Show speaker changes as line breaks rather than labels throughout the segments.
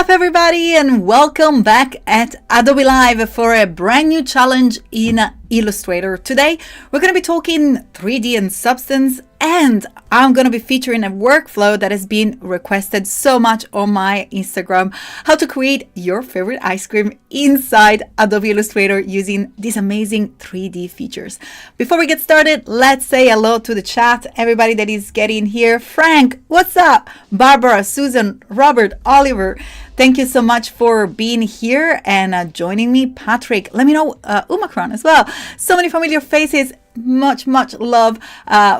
up, everybody, and welcome back at Adobe Live for a brand new challenge in Illustrator. Today we're going to be talking 3D and Substance, and I'm going to be featuring a workflow that has been requested so much on my Instagram: how to create your favorite ice cream inside Adobe Illustrator using these amazing 3D features. Before we get started, let's say hello to the chat, everybody that is getting here. Frank, what's up? Barbara, Susan, Robert, Oliver, thank you so much for being here and joining me. Patrick, let me know, Umacron as well. So many familiar faces. Much love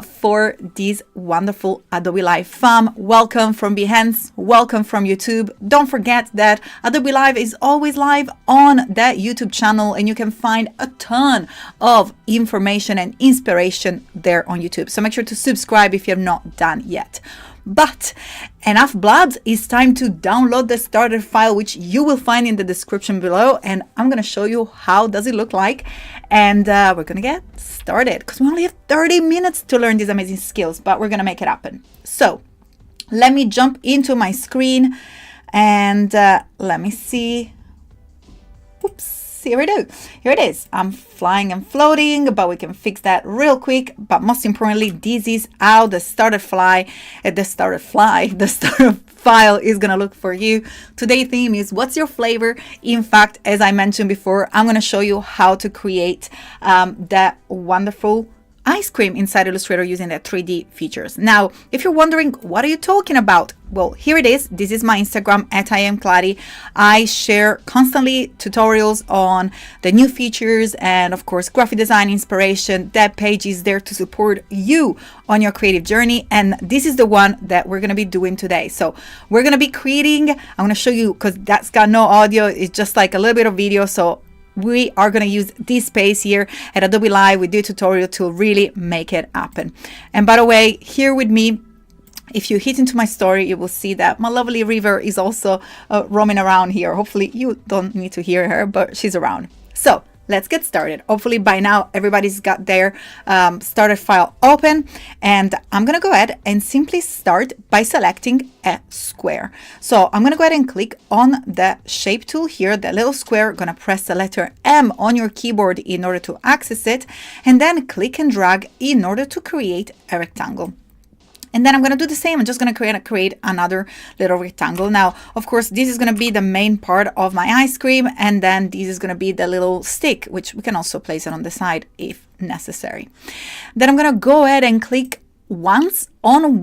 for this wonderful Adobe Live fam. Welcome from Behance, welcome from YouTube. Don't forget that Adobe Live is always live on that YouTube channel, and you can find a ton of information and inspiration there on YouTube. So make sure to subscribe if you have not done yet. But enough blood, it's time to download the starter file, which you will find in the description below, and I'm going to show you how does it look like. And we're going to get started because we only have 30 minutes to learn these amazing skills, but we're going to make it happen. So let me jump into my screen and let me see. Oops. Here it is. I'm flying and floating, but we can fix that real quick. But most importantly, this is how the starter file is gonna look for you. Today's theme is what's your flavor? In fact, as I mentioned before, I'm gonna show you how to create that wonderful ice cream inside Illustrator using the 3D features. Now, if you're wondering, what are you talking about? Well, here it is. This is my Instagram at @IamKladi. I share constantly tutorials on the new features and, of course, graphic design inspiration. That page is there to support you on your creative journey, and this is the one that we're going to be doing today. So we're going to be creating, I'm going to show you, because that's got no audio, it's just like a little bit of video. So we are going to use this space here at Adobe Live. We do a tutorial to really make it happen. And by the way, here with me, if you hit into my story, you will see that my lovely River is also roaming around here. Hopefully you don't need to hear her, but she's around. So let's get started. Hopefully by now everybody's got their starter file open, and I'm gonna go ahead and simply start by selecting a square. So I'm gonna go ahead and click on the shape tool here, the little square. Gonna press the letter M on your keyboard in order to access it, and then click and drag in order to create a rectangle. And then I'm going to do the same. I'm just going to create another little rectangle. Now, of course, this is going to be the main part of my ice cream. And then this is going to be the little stick, which we can also place it on the side if necessary. Then I'm going to go ahead and click once on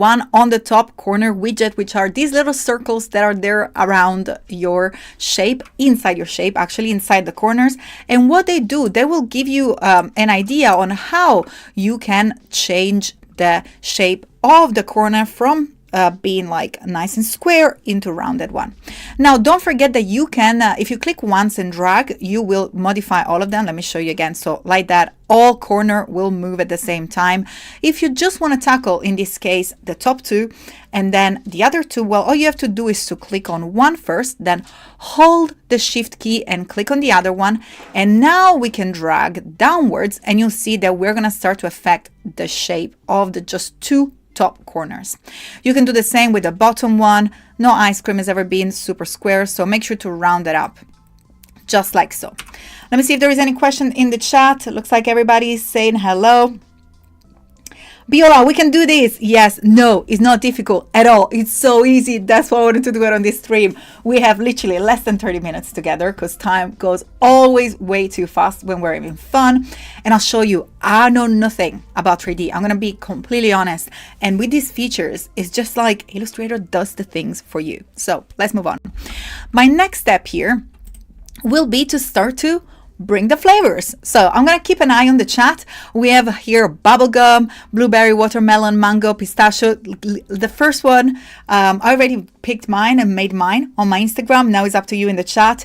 the top corner widget, which are these little circles that are there around your shape, inside your shape, actually inside the corners. And what they do, they will give you an idea on how you can change the shape of the corner from being like nice and square into rounded one. Now, don't forget that you can, if you click once and drag, you will modify all of them. Let me show you again. So like that, all corner will move at the same time. If you just want to tackle, in this case, the top two and then the other two, well, all you have to do is to click on one first, then hold the shift key and click on the other one. And now we can drag downwards, and you'll see that we're going to start to affect the shape of the just two top corners. You can do the same with the bottom one. No ice cream has ever been super square, so make sure to round it up just like so. Let me see if there is any question in the chat. It looks like everybody is saying hello. Biola, we can do this. Yes, no, it's not difficult at all. It's so easy. That's why I wanted to do it on this stream. We have literally less than 30 minutes together because time goes always way too fast when we're having fun. And I'll show you, I know nothing about 3D. I'm going to be completely honest. And with these features, it's just like Illustrator does the things for you. So let's move on. My next step here will be to start to bring the flavors. So I'm gonna keep an eye on the chat. We have here bubblegum, blueberry, watermelon, mango, pistachio. The first one, I already picked mine and made mine on my Instagram. Now it's up to you in the chat.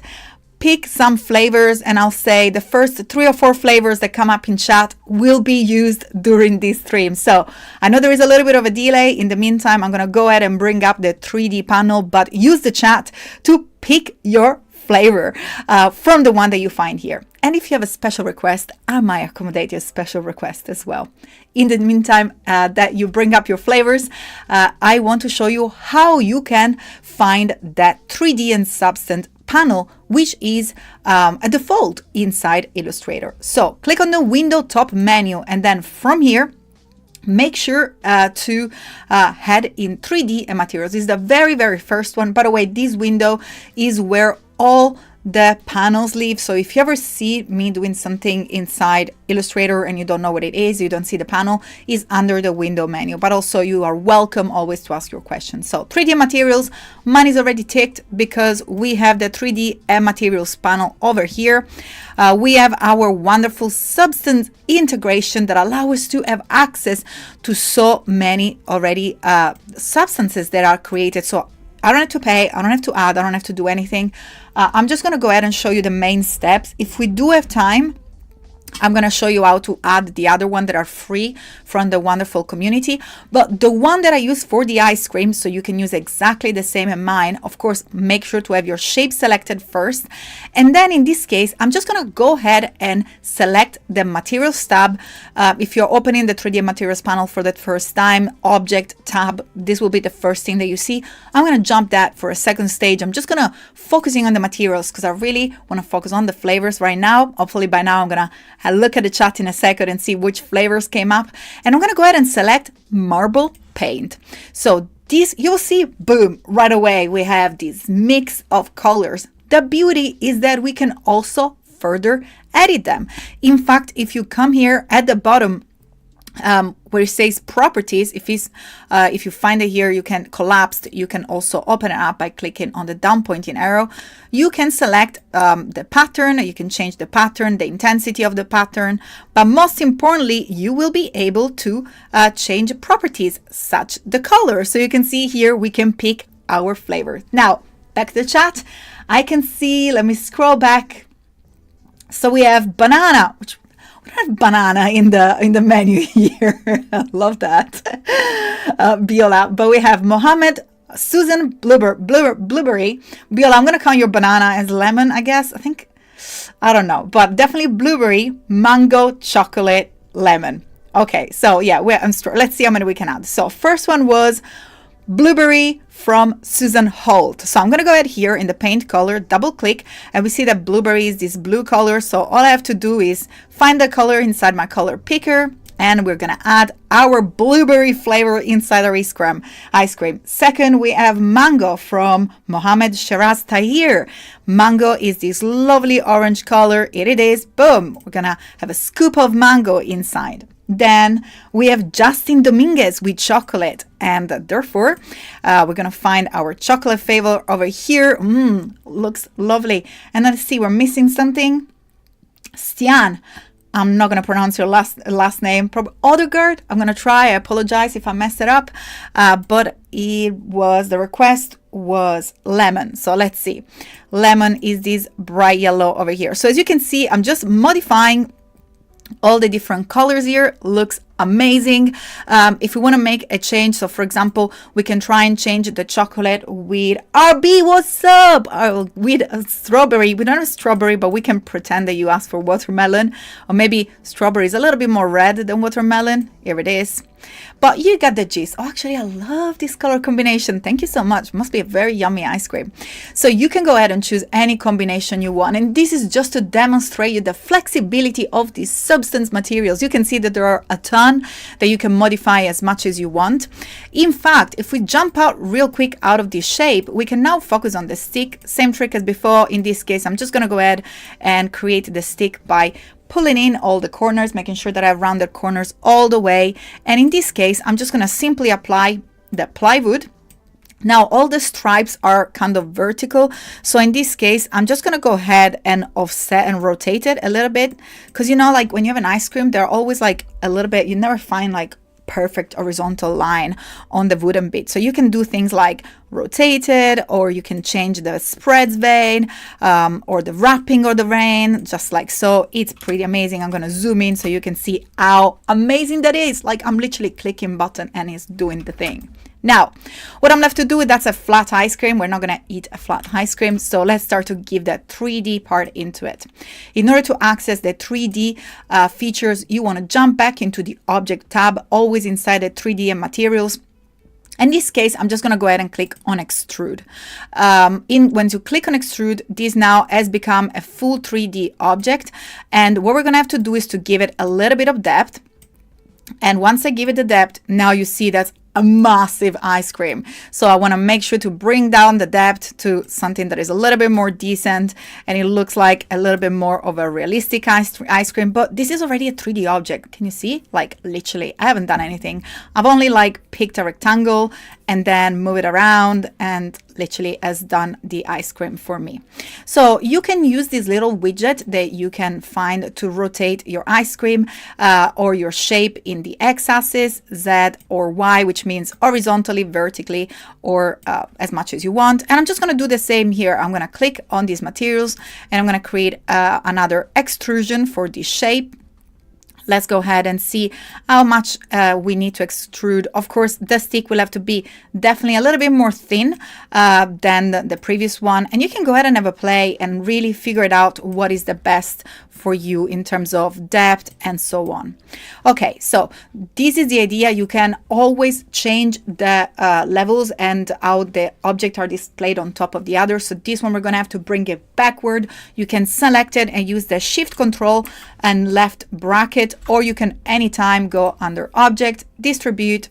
Pick some flavors, and I'll say the first 3 or 4 flavors that come up in chat will be used during this stream. So I know there is a little bit of a delay. In the meantime, I'm gonna go ahead and bring up the 3D panel, but use the chat to pick your flavor from the one that you find here. And if you have a special request, I might accommodate your special request as well. In the meantime, that you bring up your flavors, I want to show you how you can find that 3D and Substance panel, which is a default inside Illustrator. So click on the window top menu, and then from here, make sure to head in 3D and materials. This is the very, very first one. By the way, this window is where all the panels live. So if you ever see me doing something inside Illustrator and you don't know what it is, you don't see the panel, is under the window menu. But also you are welcome always to ask your questions. So 3D materials, mine is already ticked because we have the 3D and materials panel over here. We have our wonderful substance integration that allow us to have access to so many already substances that are created. So I don't have to pay, I don't have to add, I don't have to do anything. I'm just going to go ahead and show you the main steps. If we do have time, I'm going to show you how to add the other one that are free from the wonderful community. But the one that I use for the ice cream, so you can use exactly the same in mine, of course, make sure to have your shape selected first. And then in this case, I'm just going to go ahead and select the materials tab. If you're opening the 3D materials panel for the first time, object tab, this will be the first thing that you see. I'm going to jump that for a second stage. I'm just going to focusing on the materials because I really want to focus on the flavors right now. Hopefully by now I'm going to look at the chat in a second and see which flavors came up. And I'm going to go ahead and select marble paint. So this, you'll see, boom, right away we have this mix of colors. The beauty is that we can also further edit them. In fact, if you come here at the bottom where it says properties, if you find it here, you can collapse. You can also open it up by clicking on the down pointing arrow. You can select the pattern. You can change the pattern, the intensity of the pattern. But most importantly, you will be able to change properties such the color. So you can see here we can pick our flavor. Now back to the chat. I can see. Let me scroll back. So we have banana, which we don't have banana in the menu here. I love that. Biola. But we have Mohammed, Susan, blueberry. Biola, I'm going to count your banana as lemon, I guess. I don't know. But definitely blueberry, mango, chocolate, lemon. Okay, so yeah, let's see how many we can add. So first one was blueberry from Susan Holt. So I'm going to go ahead here in the paint color, double click, and we see that blueberry is this blue color. So all I have to do is find the color inside my color picker, and we're going to add our blueberry flavor inside our ice cream. Second, we have mango from Mohammed Shiraz Tahir. Mango is this lovely orange color. Here it is. Boom. We're going to have a scoop of mango inside. Then we have Justin Dominguez with chocolate, and therefore we're going to find our chocolate flavor over here. Looks lovely. And let's see, we're missing something. Stian, I'm not going to pronounce your last name. Probably Odegaard. I'm going to try. I apologize if I messed it up. But the request was lemon. So let's see. Lemon is this bright yellow over here. So as you can see, I'm just modifying all the different colors here. Looks amazing. If we want to make a change, so for example, we can try and change the chocolate with RB, what's up? With strawberry. We don't have strawberry, but we can pretend that you asked for watermelon, or maybe strawberry is a little bit more red than watermelon. Here it is. But you got the gist. Oh, actually, I love this color combination. Thank you so much. Must be a very yummy ice cream. So you can go ahead and choose any combination you want. And this is just to demonstrate you the flexibility of these substance materials. You can see that there are a ton that you can modify as much as you want. In fact, if we jump out real quick out of this shape, we can now focus on the stick. Same trick as before. In this case, I'm just going to go ahead and create the stick by pulling in all the corners, making sure that I have rounded corners all the way. And in this case, I'm just going to simply apply the plywood. Now, all the stripes are kind of vertical. So in this case, I'm just going to go ahead and offset and rotate it a little bit. Because, you know, like when you have an ice cream, they're always like a little bit, you never find like perfect horizontal line on the wooden bit. So you can do things like rotate it, or you can change the spreads vein, or the wrapping or the vein, just like so. It's pretty amazing. I'm going to zoom in so you can see how amazing that is. Like I'm literally clicking button and it's doing the thing. Now, what I'm left to do, that's a flat ice cream. We're not going to eat a flat ice cream. So let's start to give that 3D part into it. In order to access the 3D features, you want to jump back into the Object tab, always inside the 3D and Materials. In this case, I'm just going to go ahead and click on Extrude. When you click on Extrude, this now has become a full 3D object. And what we're going to have to do is to give it a little bit of depth. And once I give it the depth, now you see that's a massive ice cream. So I want to make sure to bring down the depth to something that is a little bit more decent, and it looks like a little bit more of a realistic ice cream. But this is already a 3D object. Can you see? Like literally, I haven't done anything. I've only like picked a rectangle and then move it around, and literally has done the ice cream for me. So you can use this little widget that you can find to rotate your ice cream or your shape in the x-axis, z or y, which means horizontally, vertically, or as much as you want. And I'm just going to do the same here. I'm going to click on these materials and I'm going to create another extrusion for this shape. Let's go ahead and see how much we need to extrude. Of course, the stick will have to be definitely a little bit more thin than the previous one. And you can go ahead and have a play and really figure it out what is the best for you in terms of depth and so on. Okay, so this is the idea. You can always change the levels and how the objects are displayed on top of the other. So this one, we're going to have to bring it backward. You can select it and use the Shift Control and left bracket, or you can anytime go under Object, Distribute,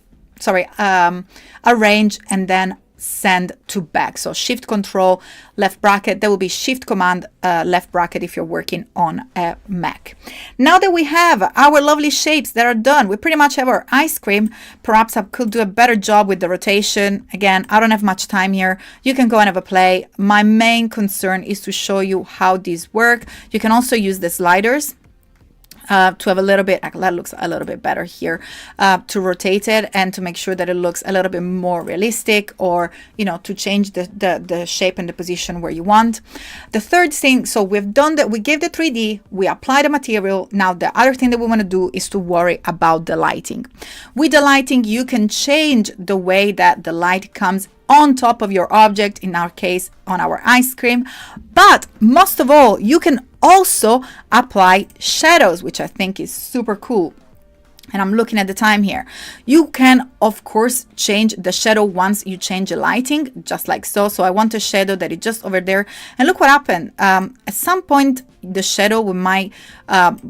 Arrange, and then Send to back. So Shift Control left bracket, that will be Shift Command left bracket if you're working on a Mac. Now that we have our lovely shapes that are done, we pretty much have our ice cream. Perhaps I could do a better job with the rotation. Again, I don't have much time here. You can go and have a play. My main concern is to show you how these work. You can also use the sliders to have a little bit, that looks a little bit better here, to rotate it and to make sure that it looks a little bit more realistic, or, you know, to change the shape and the position where you want. The third thing, so we've done that, we gave the 3D, we apply the material. Now the other thing that we want to do is to worry about the lighting. With the lighting, you can change the way that the light comes on top of your object, in our case on our ice cream. But most of all, you can also apply shadows, which I think is super cool. And I'm looking at the time here. You can, of course, change the shadow once you change the lighting, just like so. So I want a shadow that is just over there. And look what happened. At some point, the shadow might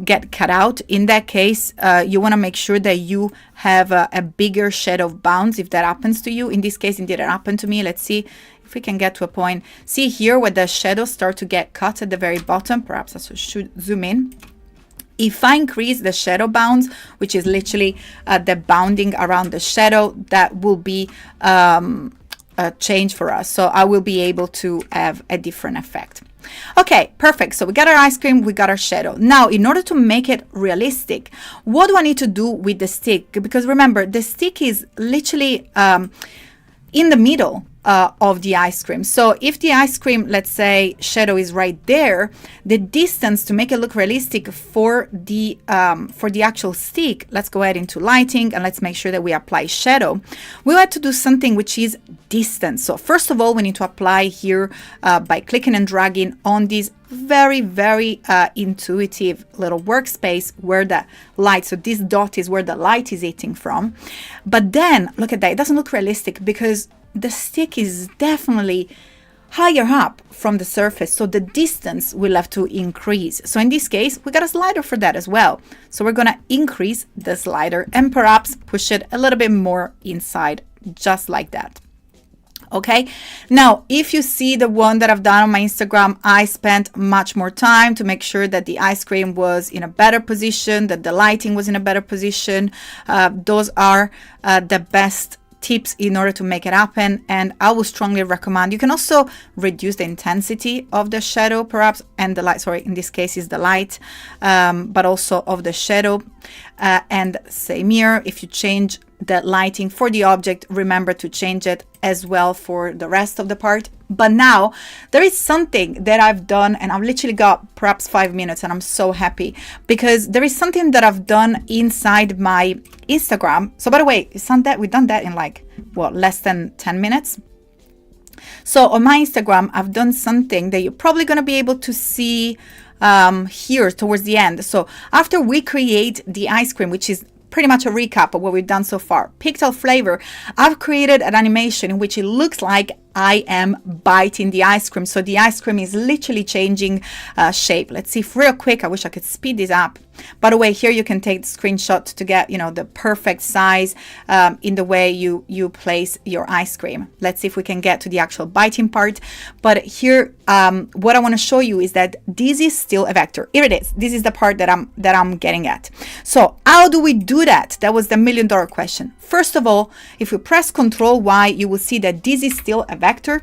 get cut out. In that case, you want to make sure that you have a bigger shadow bounce if that happens to you. In this case, it didn't happen to me. Let's see if we can get to a point. See here where the shadows start to get cut at the very bottom. Perhaps I should zoom in. If I increase the shadow bounds, which is literally the bounding around the shadow, that will be a change for us. So I will be able to have a different effect. Okay, perfect. So we got our ice cream, we got our shadow. Now, in order to make it realistic, what do I need to do with the stick? Because remember, the stick is literally in the middle of the ice cream. So if the ice cream, let's say shadow is right there, the distance to make it look realistic for the actual stick, let's go ahead into lighting and let's make sure that we apply shadow. We have to do something which is distance. So first of all, we need to apply here by clicking and dragging on this very intuitive little workspace where the light, so this dot is where the light is hitting from. But then look at that, it doesn't look realistic because the stick is definitely higher up from the surface, so the distance will have to increase. So in this case, we got a slider for that as well. So we're gonna increase the slider and perhaps push it a little bit more inside, just like that. Okay, now if you see the one that I've done on my Instagram, I spent much more time to make sure that the ice cream was in a better position, that the lighting was in a better position. Those are the best tips in order to make it happen, and I would strongly recommend. You can also reduce the intensity of the shadow perhaps, and the light, sorry, in this case is the light, but also of the shadow. And same here, if you change the lighting for the object, remember to change it as well for the rest of the part. But now there is something that I've done, and I've literally got perhaps 5 minutes, and I'm so happy because there is something that I've done inside my Instagram. So by the way, we've done that in like, what, less than 10 minutes. So on my Instagram, I've done something that you're probably going to be able to see here towards the end. So after we create the ice cream, which is pretty much a recap of what we've done so far, Pixel Flavor, I've created an animation in which it looks like I am biting the ice cream. So the ice cream is literally changing shape. Let's see if real quick, I wish I could speed this up. By the way, here you can take the screenshot to get, you know, the perfect size in the way you place your ice cream. Let's see if we can get to the actual biting part. But here, what I want to show you is that this is still a vector. Here it is. This is the part that I'm getting at. So how do we do that? That was the $1 million question. First of all, if you press Ctrl Y, you will see that this is still a vector.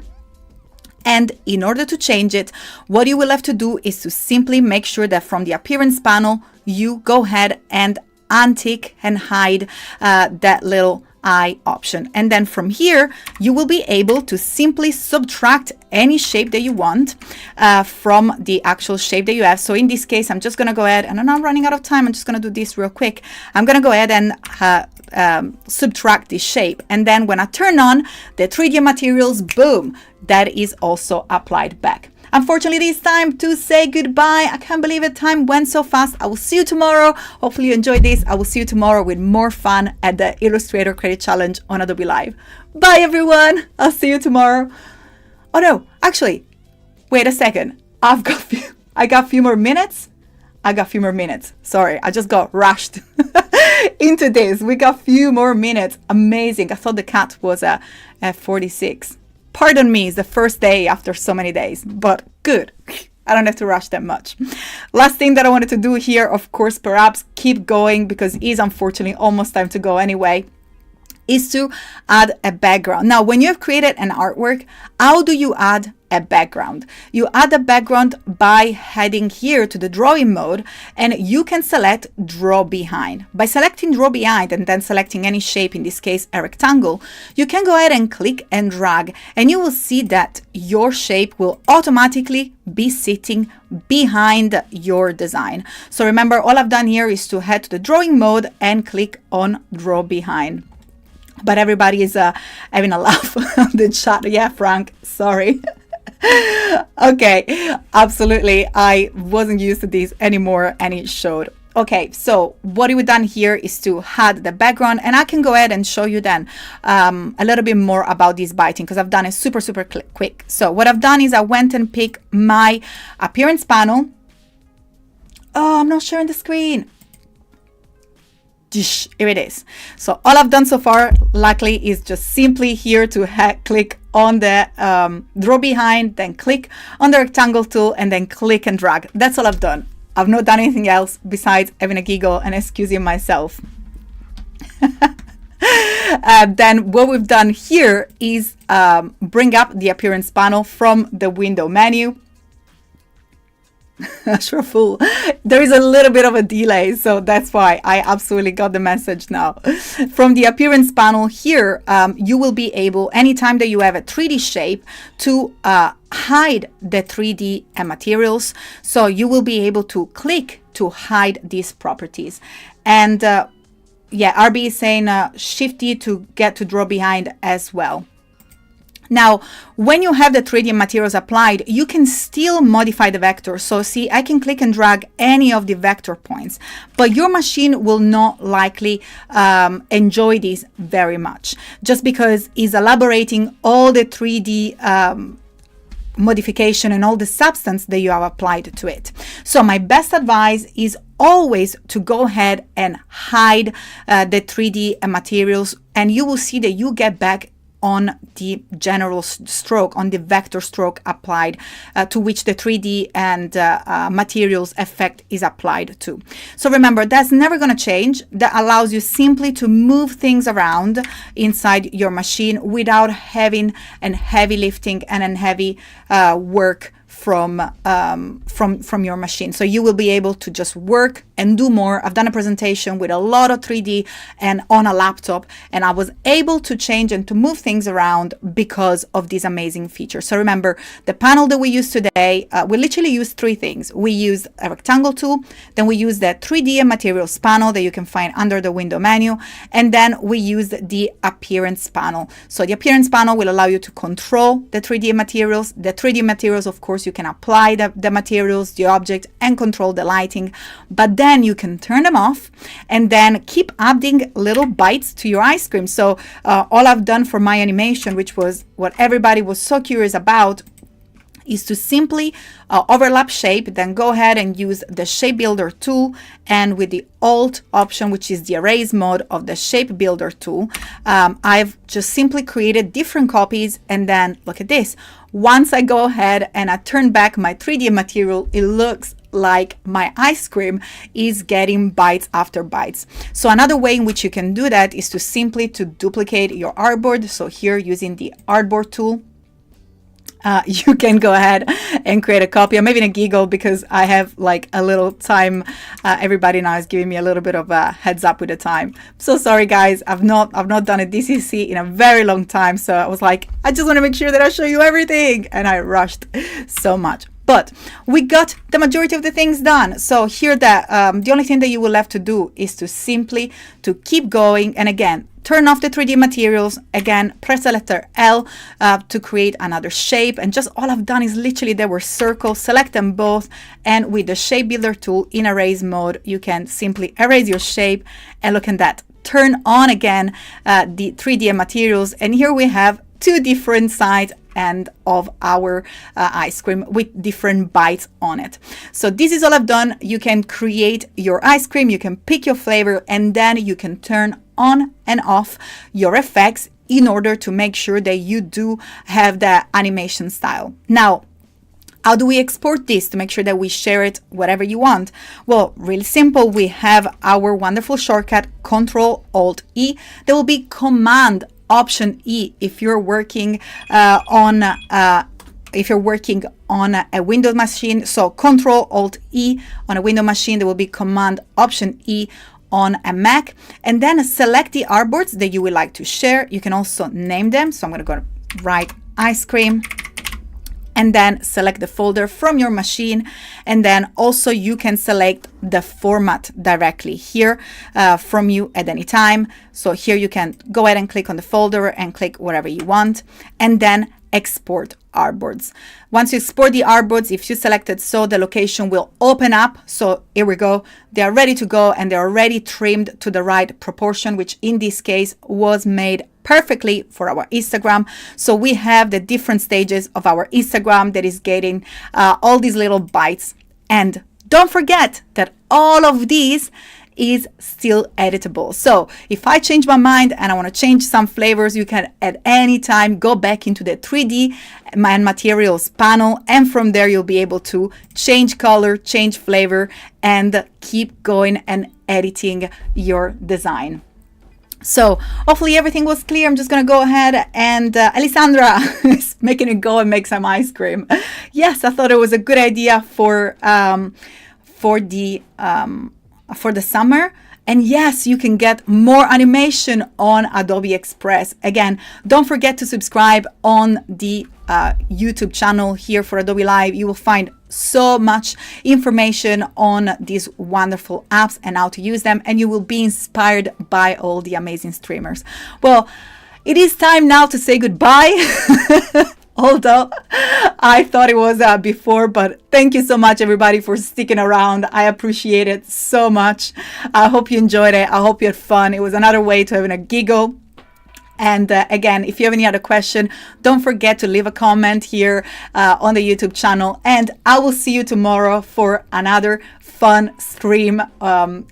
And in order to change it, what you will have to do is to simply make sure that from the appearance panel, you go ahead and untick and hide that little eye option. And then from here, you will be able to simply subtract any shape that you want from the actual shape that you have. So in this case, I'm just going to go ahead, and I'm not running out of time. I'm just going to do this real quick. I'm going to go ahead and subtract this shape. And then when I turn on the 3D materials, boom, that is also applied back. Unfortunately, it is time to say goodbye. I can't believe it. Time went so fast. I will see you tomorrow. Hopefully you enjoyed this. I will see you tomorrow with more fun at the Illustrator Credit Challenge on Adobe Live. Bye, everyone. I'll see you tomorrow. Oh, no. Actually, wait a second. I got a few more minutes. Sorry, I just got rushed into this. We got a few more minutes. Amazing. I thought the cat was at 46. Pardon me, it's the first day after so many days, but good. I don't have to rush that much. Last thing that I wanted to do here, of course, perhaps keep going because it is unfortunately almost time to go anyway, is to add a background. Now, when you have created an artwork, how do you add a background? You add a background by heading here to the drawing mode, and you can select draw behind. By selecting draw behind and then selecting any shape, in this case a rectangle, you can go ahead and click and drag, and you will see that your shape will automatically be sitting behind your design. So remember, all I've done here is to head to the drawing mode and click on draw behind. But everybody is having a laugh on the chat. Yeah, Frank, sorry. Okay, absolutely. I wasn't used to this anymore, and it showed. Okay, so what we've done here is to add the background, and I can go ahead and show you then a little bit more about this biting because I've done it super quick. So what I've done is I went and picked my appearance panel. Oh, I'm not sharing the screen. Here it is. So all I've done so far, luckily, is just simply here to click on the draw behind, then click on the rectangle tool, and then click and drag. That's all I've done. I've not done anything else besides having a giggle and excusing myself. Then what we've done here is bring up the appearance panel from the window menu. Sure, fool. There is a little bit of a delay, so that's why I absolutely got the message now. From the appearance panel here, you will be able, anytime that you have a 3D shape, to hide the 3D materials. So you will be able to click to hide these properties. And yeah, RB is saying Shift D to get to draw behind as well. Now, when you have the 3D materials applied, you can still modify the vector. So see, I can click and drag any of the vector points, but your machine will not likely enjoy this very much, just because it's elaborating all the 3D modification and all the substance that you have applied to it. So my best advice is always to go ahead and hide the 3D materials, and you will see that you get back on the general stroke, on the vector stroke applied to which the 3D and materials effect is applied to. So remember, that's never going to change. That allows you simply to move things around inside your machine without having a heavy lifting and a heavy work from your machine. So you will be able to just work and do more. I've done a presentation with a lot of 3D and on a laptop, and I was able to change and to move things around because of these amazing features. So remember, the panel that we use today, we literally use three things. We use a rectangle tool, then we use the 3D and materials panel that you can find under the window menu, and then we use the appearance panel. So the appearance panel will allow you to control the 3D materials. The 3D materials, of course, you can apply the materials, the object, and control the lighting, but then you can turn them off and then keep adding little bites to your ice cream. So all I've done for my animation, which was what everybody was so curious about, is to simply overlap shape, then go ahead and use the shape builder tool, and with the Alt option, which is the erase mode of the shape builder tool, I've just simply created different copies. And then look at this. Once I go ahead and I turn back my 3D material, it looks like my ice cream is getting bites after bites. So another way in which you can do that is to simply to duplicate your artboard. So here, using the artboard tool, you can go ahead and create a copy. I'm having a giggle because I have like a little time. Everybody now is giving me a little bit of a heads up with the time. So sorry guys, I've not done a DCC in a very long time. So I was like, I just want to make sure that I show you everything, and I rushed so much. But we got the majority of the things done. So here, the only thing that you will have to do is to simply to keep going. And again, turn off the 3D materials. Again, press the letter L to create another shape. And just all I've done is literally, there were circles, select them both. And with the shape builder tool in erase mode, you can simply erase your shape. And look at that. Turn on again the 3D materials. And here we have two different sides and of our ice cream with different bites on it. So this is all I've done. You can create your ice cream, you can pick your flavor, and then you can turn on and off your effects in order to make sure that you do have the animation style. Now, how do we export this to make sure that we share it whatever you want? Well, really simple. We have our wonderful shortcut, Control-Alt-E. There will be Command Option E if you're working on a Windows machine. So Control-Alt-E on a Windows machine. There will be Command Option E on a Mac, and then select the artboards that you would like to share. You can also name them. So I'm going to go write ice cream, and then select the folder from your machine. And then also you can select the format directly here from you at any time. So here you can go ahead and click on the folder and click whatever you want, and then export artboards. Once you export the artboards, if you selected, so the location will open up. So here we go. They are ready to go, and they're already trimmed to the right proportion, which in this case was made perfectly for our Instagram. So we have the different stages of our Instagram that is getting all these little bites. And don't forget that all of these is still editable. So if I change my mind and I want to change some flavors, you can at any time go back into the 3D and materials panel, and from there you'll be able to change color, change flavor, and keep going and editing your design. So hopefully everything was clear. I'm just going to go ahead and Alessandra is making it go and make some ice cream. Yes, I thought it was a good idea for the summer. And yes, you can get more animation on Adobe Express. Again, don't forget to subscribe on the YouTube channel here for Adobe Live. You will find so much information on these wonderful apps and how to use them, and you will be inspired by all the amazing streamers. Well, it is time now to say goodbye. Although I thought it was before, but thank you so much everybody for sticking around. I appreciate it so much. I hope you enjoyed it. I hope you had fun. It was another way to having a giggle. And again, if you have any other question, don't forget to leave a comment here on the YouTube channel. And I will see you tomorrow for another fun stream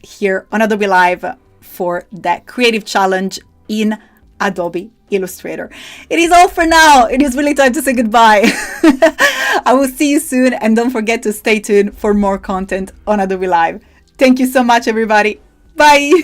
here on Adobe Live for that creative challenge in Adobe Illustrator. It is all for now. It is really time to say goodbye. I will see you soon, and don't forget to stay tuned for more content on Adobe Live. Thank you so much, everybody. Bye.